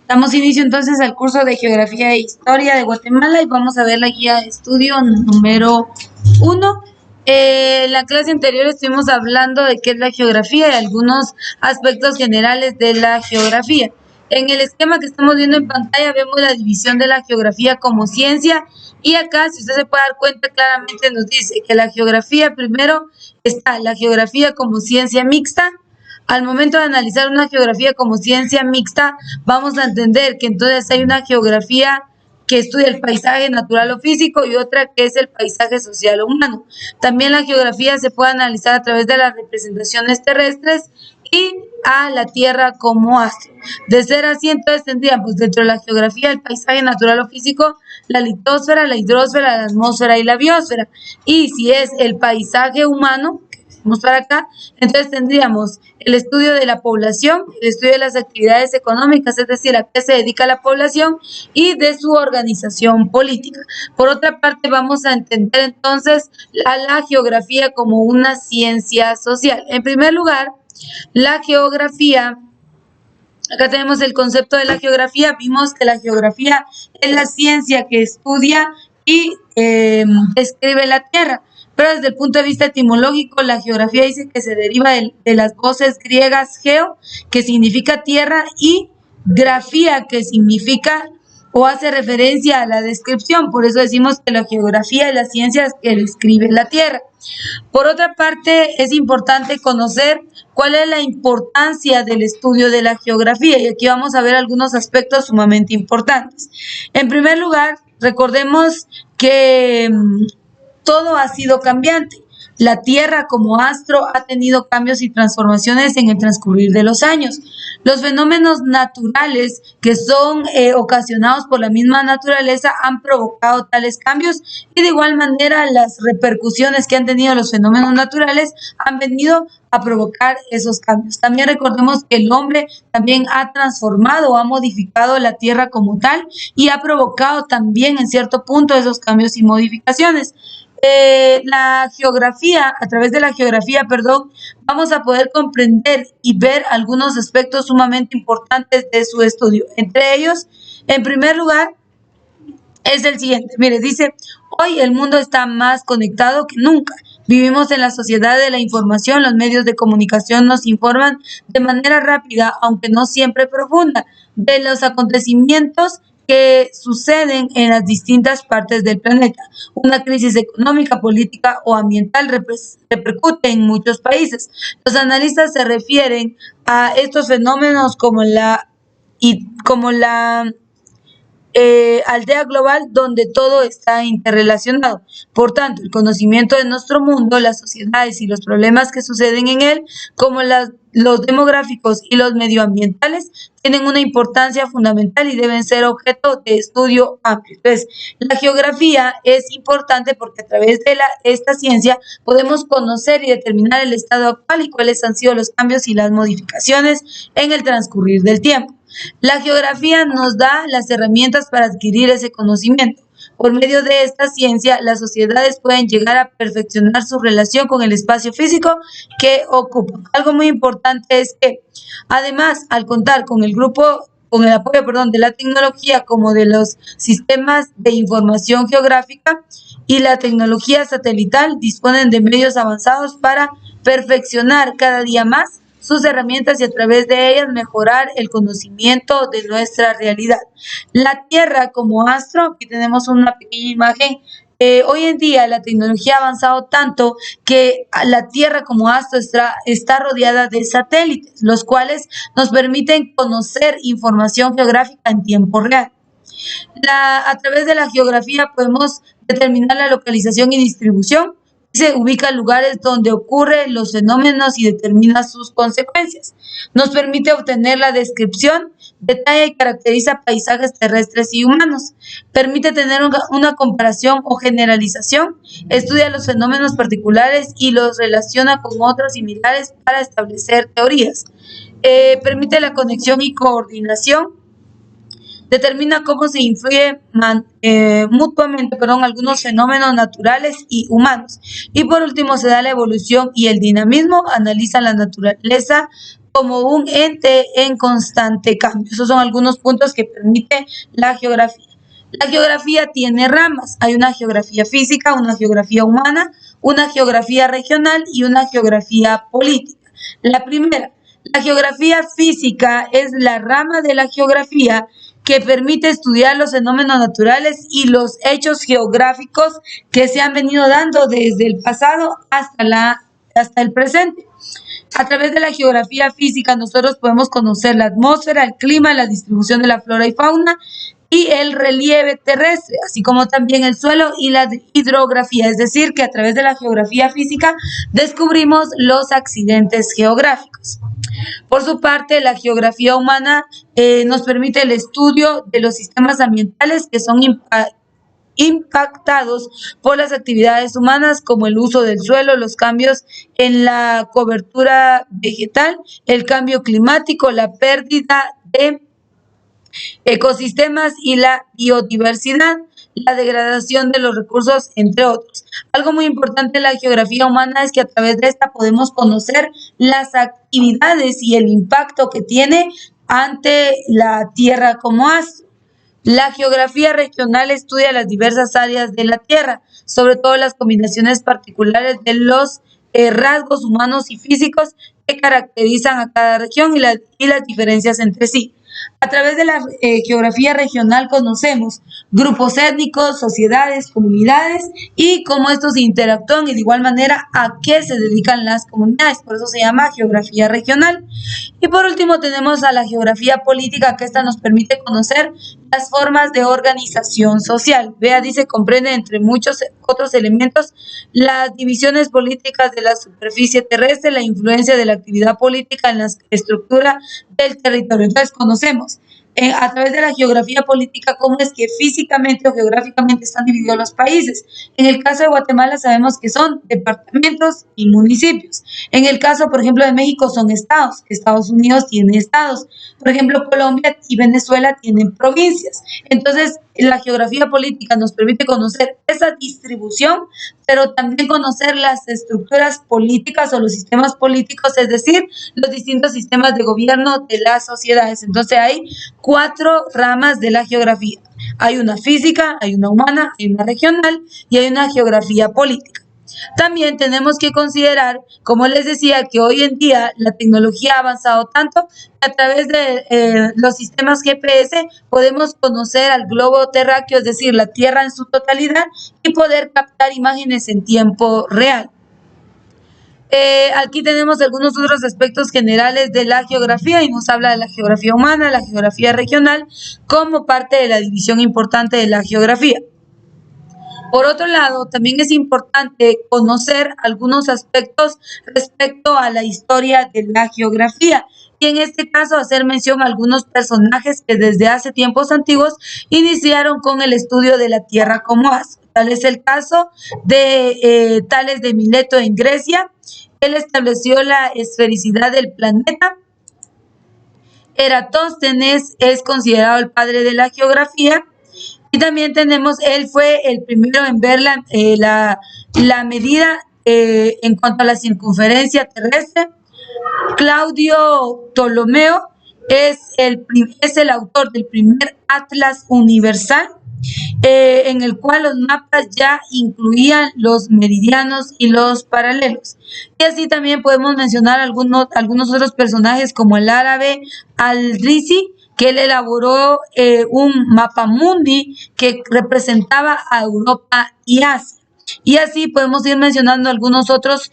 Damos inicio entonces al curso de Geografía e Historia de Guatemala y vamos a ver la guía de estudio número 1. En la clase anterior estuvimos hablando de qué es la geografía y algunos aspectos generales de la geografía. En el esquema que estamos viendo en pantalla vemos la división de la geografía como ciencia y acá, si usted se puede dar cuenta, claramente nos dice que la geografía primero está la geografía como ciencia mixta. Al momento de analizar una geografía como ciencia mixta, vamos a entender que entonces hay una geografía que estudia el paisaje natural o físico y otra que es el paisaje social o humano. También la geografía se puede analizar a través de las representaciones terrestres y a la Tierra como astro. De ser así, entonces tendríamos dentro de la geografía el paisaje natural o físico, la litosfera, la hidrosfera, la atmósfera y la biosfera. Y si es el paisaje humano, mostrar acá, entonces tendríamos el estudio de la población, el estudio de las actividades económicas, es decir, a qué se dedica la población y de su organización política. Por otra parte, vamos a entender entonces a la geografía como una ciencia social. En primer lugar, la geografía, acá tenemos el concepto de la geografía, vimos que la geografía es la ciencia que estudia y describe la Tierra. Pero desde el punto de vista etimológico, la geografía dice que se deriva de las voces griegas geo, que significa tierra, y grafía, que significa o hace referencia a la descripción. Por eso decimos que la geografía es la ciencia que describe la tierra. Por otra parte, es importante conocer cuál es la importancia del estudio de la geografía, y aquí vamos a ver algunos aspectos sumamente importantes. En primer lugar, recordemos que todo ha sido cambiante. La Tierra como astro ha tenido cambios y transformaciones en el transcurrir de los años. Los fenómenos naturales que son ocasionados por la misma naturaleza han provocado tales cambios y de igual manera las repercusiones que han tenido los fenómenos naturales han venido a provocar esos cambios. También recordemos que el hombre también ha transformado, ha modificado la Tierra como tal y ha provocado también en cierto punto esos cambios y modificaciones. La geografía, a través de la geografía, vamos a poder comprender y ver algunos aspectos sumamente importantes de su estudio. Entre ellos, en primer lugar, es el siguiente. Mire, dice, hoy el mundo está más conectado que nunca. Vivimos en la sociedad de la información, los medios de comunicación nos informan de manera rápida, aunque no siempre profunda, de los acontecimientos que suceden en las distintas partes del planeta. Una crisis económica, política o ambiental repercute en muchos países. Los analistas se refieren a estos fenómenos como la aldea global donde todo está interrelacionado. Por tanto, el conocimiento de nuestro mundo, las sociedades y los problemas que suceden en él, como los demográficos y los medioambientales, tienen una importancia fundamental y deben ser objeto de estudio amplio. Entonces, la geografía es importante porque a través de esta ciencia podemos conocer y determinar el estado actual y cuáles han sido los cambios y las modificaciones en el transcurrir del tiempo. La geografía nos da las herramientas para adquirir ese conocimiento. Por medio de esta ciencia, las sociedades pueden llegar a perfeccionar su relación con el espacio físico que ocupan. Algo muy importante es que, además, al contar con el apoyo de la tecnología como de los sistemas de información geográfica y la tecnología satelital, disponen de medios avanzados para perfeccionar cada día más sus herramientas y a través de ellas mejorar el conocimiento de nuestra realidad. La Tierra como astro, aquí tenemos una pequeña imagen. Hoy en día la tecnología ha avanzado tanto que la Tierra como astro está rodeada de satélites, los cuales nos permiten conocer información geográfica en tiempo real. A través de la geografía podemos determinar la localización y distribución. Se ubica lugares donde ocurren los fenómenos y determina sus consecuencias. Nos permite obtener la descripción, detalla y caracteriza paisajes terrestres y humanos. Permite tener una comparación o generalización. Estudia los fenómenos particulares y los relaciona con otros similares para establecer teorías. Permite la conexión y coordinación. Determina cómo se influye mutuamente algunos fenómenos naturales y humanos. Y por último se da la evolución y el dinamismo, analiza la naturaleza como un ente en constante cambio. Esos son algunos puntos que permite la geografía. La geografía tiene ramas. Hay una geografía física, una geografía humana, una geografía regional y una geografía política. La primera, la geografía física es la rama de la geografía que permite estudiar los fenómenos naturales y los hechos geográficos que se han venido dando desde el pasado hasta el presente. A través de la geografía física nosotros podemos conocer la atmósfera, el clima, la distribución de la flora y fauna y el relieve terrestre, así como también el suelo y la hidrografía. Es decir, que a través de la geografía física descubrimos los accidentes geográficos. Por su parte, la geografía humana nos permite el estudio de los sistemas ambientales que son impactados por las actividades humanas, como el uso del suelo, los cambios en la cobertura vegetal, el cambio climático, la pérdida de ecosistemas y la biodiversidad, la degradación de los recursos, entre otros. Algo muy importante en la geografía humana es que a través de esta podemos conocer las actividades y el impacto que tiene ante la Tierra como astro. La geografía regional estudia las diversas áreas de la Tierra, sobre todo las combinaciones particulares de los rasgos humanos y físicos que caracterizan a cada región y las diferencias entre sí. A través de la geografía regional conocemos grupos étnicos, sociedades, comunidades y cómo estos interactúan y de igual manera a qué se dedican las comunidades. Por eso se llama geografía regional. Y por último tenemos a la geografía política, que esta nos permite conocer las formas de organización social. Vea, dice, comprende entre muchos otros elementos las divisiones políticas de la superficie terrestre, la influencia de la actividad política en la estructura del territorio. Entonces conocemos a través de la geografía política cómo es que físicamente o geográficamente están divididos los países. En el caso de Guatemala sabemos que son departamentos y municipios. En el caso, por ejemplo, de México son estados. Estados Unidos tiene estados. Por ejemplo, Colombia y Venezuela tienen provincias. Entonces, la geografía política nos permite conocer esa distribución, pero también conocer las estructuras políticas o los sistemas políticos, es decir, los distintos sistemas de gobierno de las sociedades. Entonces, hay 4 ramas de la geografía. Hay una física, hay una humana, hay una regional y hay una geografía política. También tenemos que considerar, como les decía, que hoy en día la tecnología ha avanzado tanto que a través de los sistemas GPS podemos conocer al globo terráqueo, es decir, la Tierra en su totalidad, y poder captar imágenes en tiempo real. Aquí tenemos algunos otros aspectos generales de la geografía y nos habla de la geografía humana, la geografía regional, como parte de la división importante de la geografía. Por otro lado, también es importante conocer algunos aspectos respecto a la historia de la geografía y en este caso hacer mención a algunos personajes que desde hace tiempos antiguos iniciaron con el estudio de la Tierra como astro. Tal es el caso de Tales de Mileto en Grecia. Él estableció la esfericidad del planeta. Eratóstenes es considerado el padre de la geografía. Y también tenemos, él fue el primero en ver la medida en cuanto a la circunferencia terrestre. Claudio Ptolomeo es el autor del primer atlas universal, en el cual los mapas ya incluían los meridianos y los paralelos. Y así también podemos mencionar algunos otros personajes como el árabe Al-Risi, que él elaboró un mapamundi que representaba a Europa y Asia. Y así podemos ir mencionando algunos otros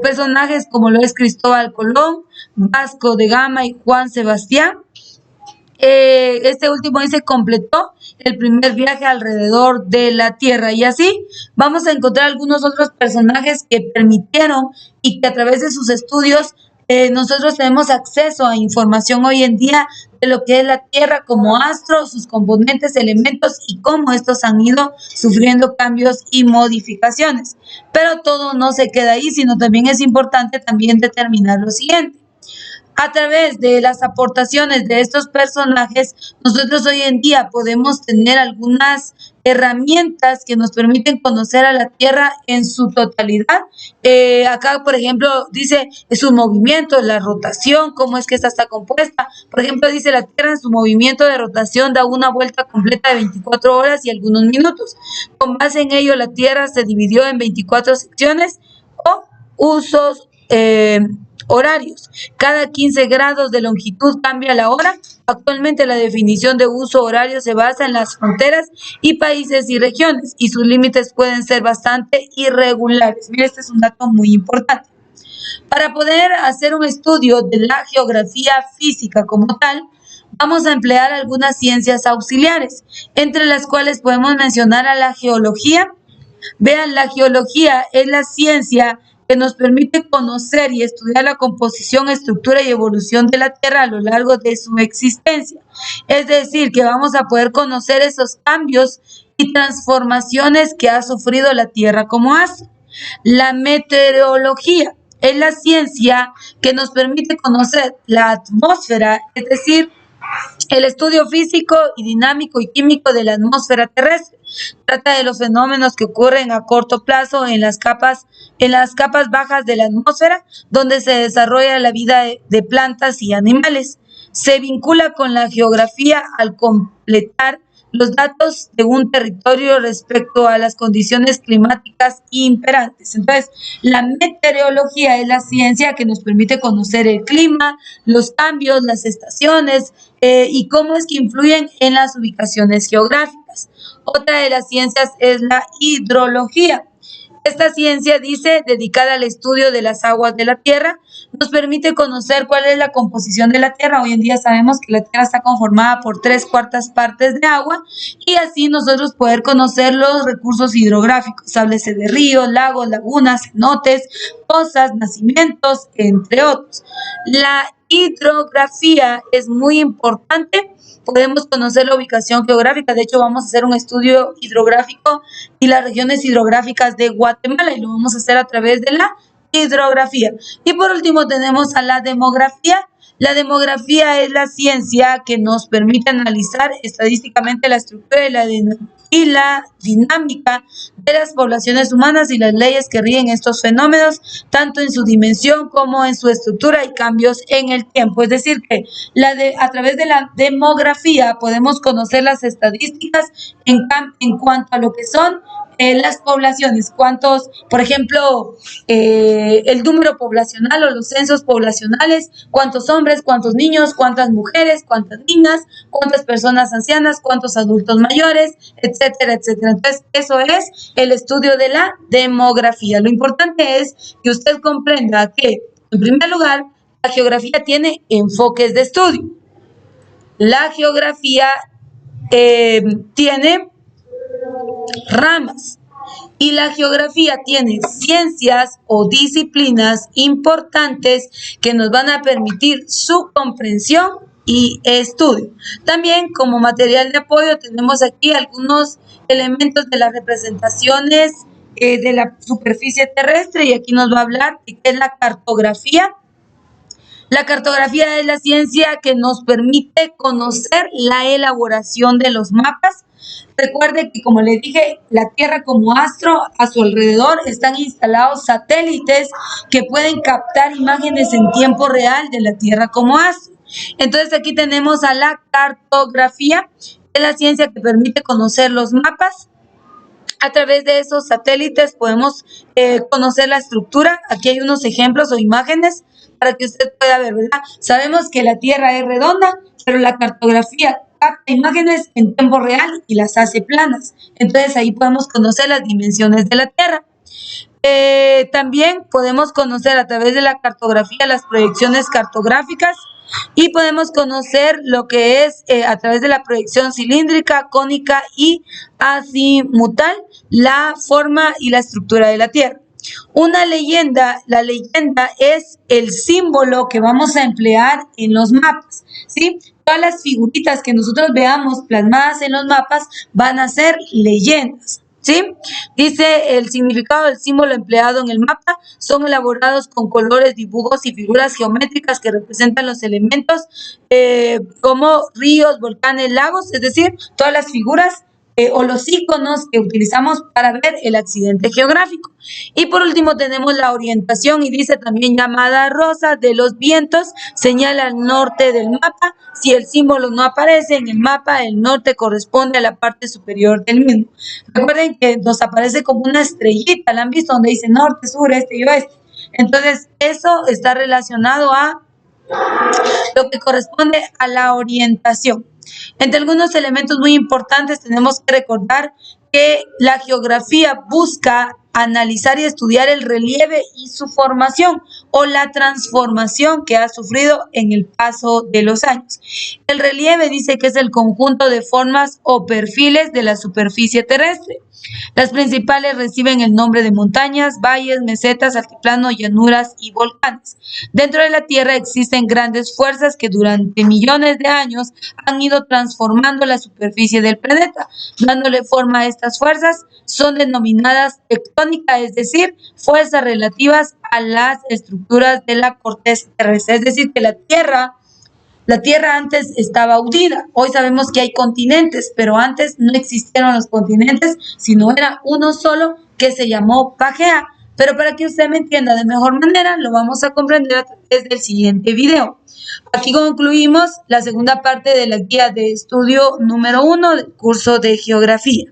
personajes como lo es Cristóbal Colón, Vasco de Gama y Juan Sebastián. Este último dice completó el primer viaje alrededor de la Tierra y así vamos a encontrar algunos otros personajes que permitieron y que a través de sus estudios nosotros tenemos acceso a información hoy en día de lo que es la Tierra como astro, sus componentes, elementos y cómo estos han ido sufriendo cambios y modificaciones. Pero todo no se queda ahí, sino también es importante también determinar lo siguiente. A través de las aportaciones de estos personajes, nosotros hoy en día podemos tener algunas herramientas que nos permiten conocer a la Tierra en su totalidad. Acá, por ejemplo, dice su movimiento, la rotación, cómo es que esta está compuesta. Por ejemplo, dice la Tierra en su movimiento de rotación da una vuelta completa de 24 horas y algunos minutos. Con base en ello, la Tierra se dividió en 24 secciones o usos horarios. Cada 15 grados de longitud cambia la hora. Actualmente la definición de uso horario se basa en las fronteras y países y regiones, y sus límites pueden ser bastante irregulares. Mira, este es un dato muy importante. Para poder hacer un estudio de la geografía física como tal, vamos a emplear algunas ciencias auxiliares, entre las cuales podemos mencionar a la geología. Vean, la geología es la ciencia que nos permite conocer y estudiar la composición, estructura y evolución de la Tierra a lo largo de su existencia. Es decir, que vamos a poder conocer esos cambios y transformaciones que ha sufrido la Tierra como astro. La meteorología es la ciencia que nos permite conocer la atmósfera, es decir, el estudio físico y dinámico y químico de la atmósfera terrestre. Trata de los fenómenos que ocurren a corto plazo en las capas bajas de la atmósfera, donde se desarrolla la vida de plantas y animales. Se vincula con la geografía al completar los datos de un territorio respecto a las condiciones climáticas imperantes. Entonces, la meteorología es la ciencia que nos permite conocer el clima, los cambios, las estaciones y cómo es que influyen en las ubicaciones geográficas. Otra de las ciencias es la hidrología. Esta ciencia, dice, dedicada al estudio de las aguas de la Tierra, nos permite conocer cuál es la composición de la Tierra. Hoy en día sabemos que la Tierra está conformada por 3/4 partes de agua, y así nosotros poder conocer los recursos hidrográficos, háblese de ríos, lagos, lagunas, cenotes, pozas, nacimientos, entre otros. La hidrografía es muy importante. Podemos conocer la ubicación geográfica. De hecho, vamos a hacer un estudio hidrográfico y las regiones hidrográficas de Guatemala, y lo vamos a hacer a través de la hidrografía. Y por último tenemos a la demografía. La demografía es la ciencia que nos permite analizar estadísticamente la estructura y la dinámica de las poblaciones humanas y las leyes que rigen estos fenómenos, tanto en su dimensión como en su estructura y cambios en el tiempo. Es decir, que a través de la demografía podemos conocer las estadísticas en cuanto a lo que son las poblaciones, cuántos, por ejemplo, el número poblacional o los censos poblacionales, cuántos hombres, cuántos niños, cuántas mujeres, cuántas niñas, cuántas personas ancianas, cuántos adultos mayores, etcétera, etcétera. Entonces, eso es el estudio de la demografía. Lo importante es que usted comprenda que, en primer lugar, la geografía tiene enfoques de estudio. La geografía tiene ramas, y la geografía tiene ciencias o disciplinas importantes que nos van a permitir su comprensión y estudio. También, como material de apoyo, tenemos aquí algunos elementos de las representaciones de la superficie terrestre, y aquí nos va a hablar de qué es la cartografía. La cartografía es la ciencia que nos permite conocer la elaboración de los mapas. Recuerde que, como les dije, la Tierra como astro, a su alrededor están instalados satélites que pueden captar imágenes en tiempo real de la Tierra como astro. Entonces, aquí tenemos a la cartografía, que es la ciencia que permite conocer los mapas. A través de esos satélites podemos conocer la estructura. Aquí hay unos ejemplos o imágenes para que usted pueda ver, ¿verdad? Sabemos que la Tierra es redonda, pero la cartografía capta imágenes en tiempo real y las hace planas. Entonces, ahí podemos conocer las dimensiones de la Tierra. También podemos conocer a través de la cartografía las proyecciones cartográficas, y podemos conocer lo que es a través de la proyección cilíndrica, cónica y azimutal, la forma y la estructura de la Tierra. Una leyenda, la leyenda es el símbolo que vamos a emplear en los mapas, ¿sí? Todas las figuritas que nosotros veamos plasmadas en los mapas van a ser leyendas. ¿Sí? Dice, el significado del símbolo empleado en el mapa son elaborados con colores, dibujos y figuras geométricas que representan los elementos como ríos, volcanes, lagos, es decir, todas las figuras o los iconos que utilizamos para ver el accidente geográfico. Y por último tenemos la orientación y dice también llamada rosa de los vientos, señala al norte del mapa. Si el símbolo no aparece en el mapa, el norte corresponde a la parte superior del mismo. Recuerden que nos aparece como una estrellita, ¿la han visto? Donde dice norte, sur, este y oeste. Entonces, eso está relacionado a lo que corresponde a la orientación. Entre algunos elementos muy importantes tenemos que recordar que la geografía busca analizar y estudiar el relieve y su formación o la transformación que ha sufrido en el paso de los años. El relieve dice que es el conjunto de formas o perfiles de la superficie terrestre. Las principales reciben el nombre de montañas, valles, mesetas, altiplano, llanuras y volcanes. Dentro de la Tierra existen grandes fuerzas que durante millones de años han ido transformando la superficie del planeta. Dándole forma a estas fuerzas son denominadas tectónica, es decir, fuerzas relativas a las estructuras de la corteza terrestre. Es decir, que la Tierra antes estaba hundida. Hoy sabemos que hay continentes, pero antes no existieron los continentes, sino era uno solo que se llamó Pangea. Pero para que usted me entienda de mejor manera, lo vamos a comprender a través del siguiente video. Aquí concluimos la segunda parte de la guía de estudio número 1 del curso de geografía.